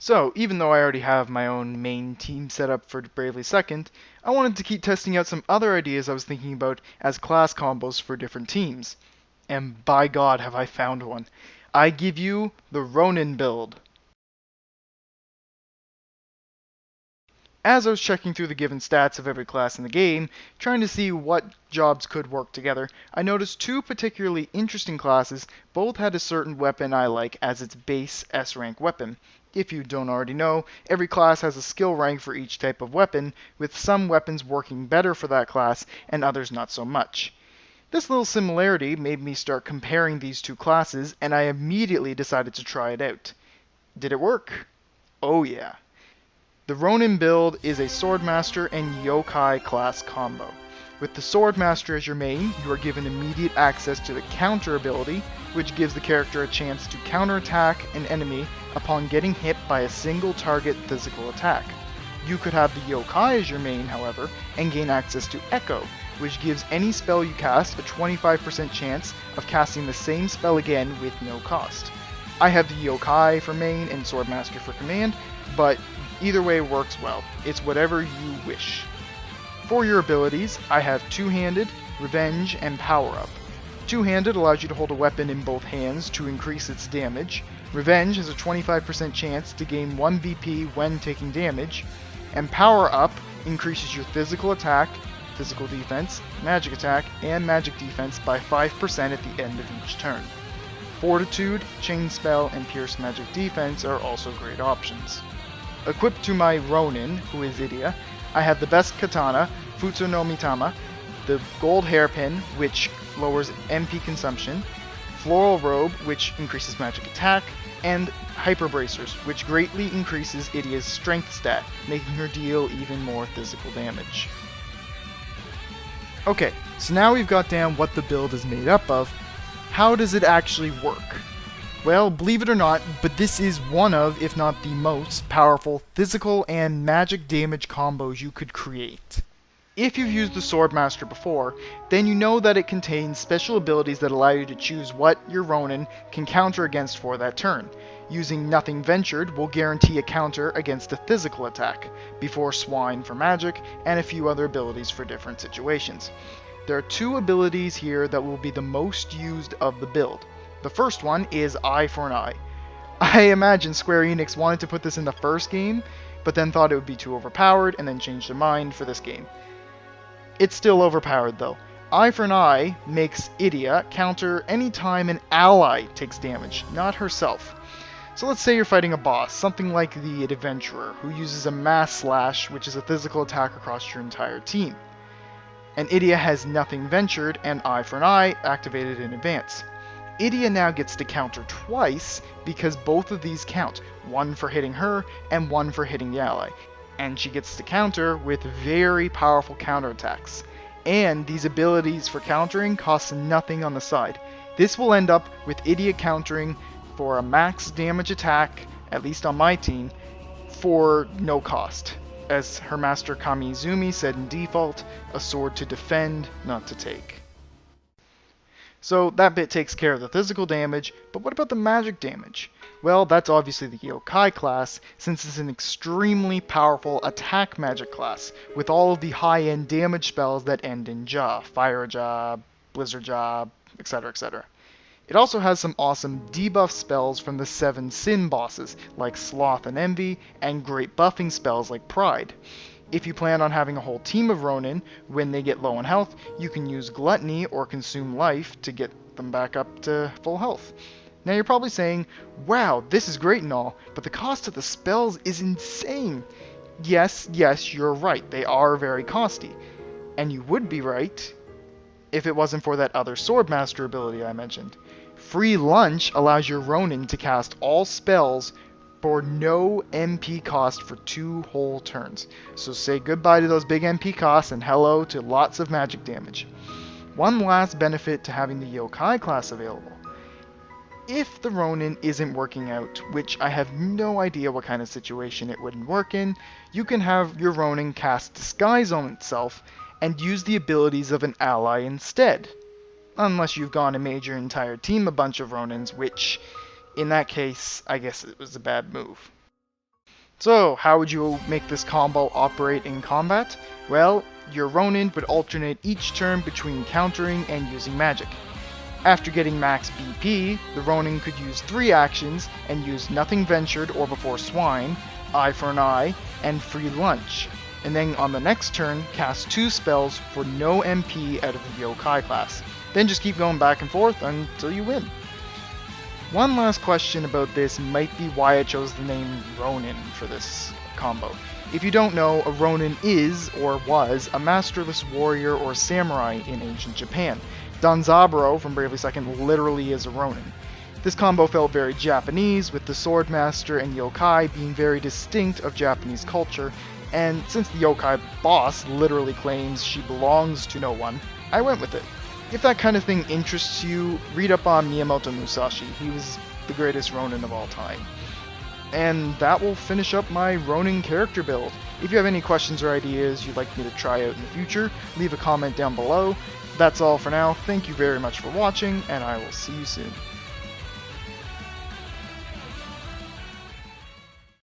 So, even though I already have my own main team set up for Bravely Second, I wanted to keep testing out some other ideas I was thinking about as class combos for different teams. And by God, have I found one. I give you the Ronin build. As I was checking through the given stats of every class in the game, trying to see what jobs could work together, I noticed two particularly interesting classes both had a certain weapon I like as its base S-rank weapon. If you don't already know, every class has a skill rank for each type of weapon, with some weapons working better for that class and others not so much. This little similarity made me start comparing these two classes, and I immediately decided to try it out. Did it work? Oh yeah. The Ronin build is a Swordmaster and Yokai class combo. With the Swordmaster as your main, you are given immediate access to the counter ability, which gives the character a chance to counterattack an enemy upon getting hit by a single target physical attack. You could have the Yokai as your main, however, and gain access to Echo, which gives any spell you cast a 25% chance of casting the same spell again with no cost. I have the Yokai for main and Swordmaster for command, but either way works well. It's whatever you wish. For your abilities, I have Two-Handed, Revenge, and Power Up. Two-Handed allows you to hold a weapon in both hands to increase its damage. Revenge has a 25% chance to gain 1 VP when taking damage. And Power Up increases your physical attack, physical defense, magic attack, and magic defense by 5% at the end of each turn. Fortitude, Chain Spell, and Pierce Magic Defense are also great options. Equipped to my Ronin, who is Edea, I have the best katana, Futsu no Mitama, the gold hairpin, which lowers MP consumption, floral robe, which increases magic attack, and hyper bracers, which greatly increases Edea's strength stat, making her deal even more physical damage. Okay, so now we've got down what the build is made up of. How does it actually work? Well, believe it or not, but this is one of, if not the most, powerful physical and magic damage combos you could create. If you've used the Swordmaster before, then you know that it contains special abilities that allow you to choose what your Ronin can counter against for that turn. Using Nothing Ventured will guarantee a counter against a physical attack, before Swine for magic, and a few other abilities for different situations. There are two abilities here that will be the most used of the build. The first one is Eye for an Eye. I imagine Square Enix wanted to put this in the first game, but then thought it would be too overpowered and then changed their mind for this game. It's still overpowered though. Eye for an Eye makes Edea counter any time an ally takes damage, not herself. So let's say you're fighting a boss, something like the Adventurer, who uses a Mass Slash, which is a physical attack across your entire team. And Edea has Nothing Ventured and Eye for an Eye activated in advance. Edea now gets to counter twice because both of these count, one for hitting her and one for hitting the ally. And she gets to counter with very powerful counterattacks. And these abilities for countering cost nothing on the side. This will end up with Edea countering for a max damage attack, at least on my team, for no cost. As her master Kamizumi said in default, a sword to defend, not to take. So that bit takes care of the physical damage, but what about the magic damage? Well, that's obviously the Yokai class, since it's an extremely powerful attack magic class, with all of the high-end damage spells that end in Ja, Fire Ja, Blizzard Ja, etc, etc. It also has some awesome debuff spells from the 7 Sin bosses, like Sloth and Envy, and great buffing spells like Pride. If you plan on having a whole team of Ronin, when they get low on health, you can use Gluttony or Consume Life to get them back up to full health. Now you're probably saying, wow, this is great and all, but the cost of the spells is insane. Yes, you're right, they are very costly. And you would be right if it wasn't for that other Swordmaster ability I mentioned. Free Lunch allows your Ronin to cast all spells for no MP cost for 2 whole turns. So say goodbye to those big MP costs and hello to lots of magic damage. One last benefit to having the Yokai class available. If the Ronin isn't working out, which I have no idea what kind of situation it wouldn't work in, you can have your Ronin cast Disguise on itself and use the abilities of an ally instead. Unless you've gone and made your entire team a bunch of Ronins, which, in that case, I guess it was a bad move. So, how would you make this combo operate in combat? Well, your Ronin would alternate each turn between countering and using magic. After getting max BP, the Ronin could use 3 actions and use Nothing Ventured or Before Swine, Eye for an Eye, and Free Lunch. And then on the next turn, cast 2 spells for no MP out of the Yokai class. Then just keep going back and forth until you win. One last question about this might be why I chose the name Ronin for this combo. If you don't know, a Ronin is, or was, a masterless warrior or samurai in ancient Japan. Danzaburo from Bravely Second literally is a Ronin. This combo felt very Japanese, with the Swordmaster and Yokai being very distinct of Japanese culture, and since the Yokai boss literally claims she belongs to no one, I went with it. If that kind of thing interests you, read up on Miyamoto Musashi. He was the greatest Ronin of all time. And that will finish up my Ronin character build. If you have any questions or ideas you'd like me to try out in the future, leave a comment down below. That's all for now. Thank you very much for watching, and I will see you soon.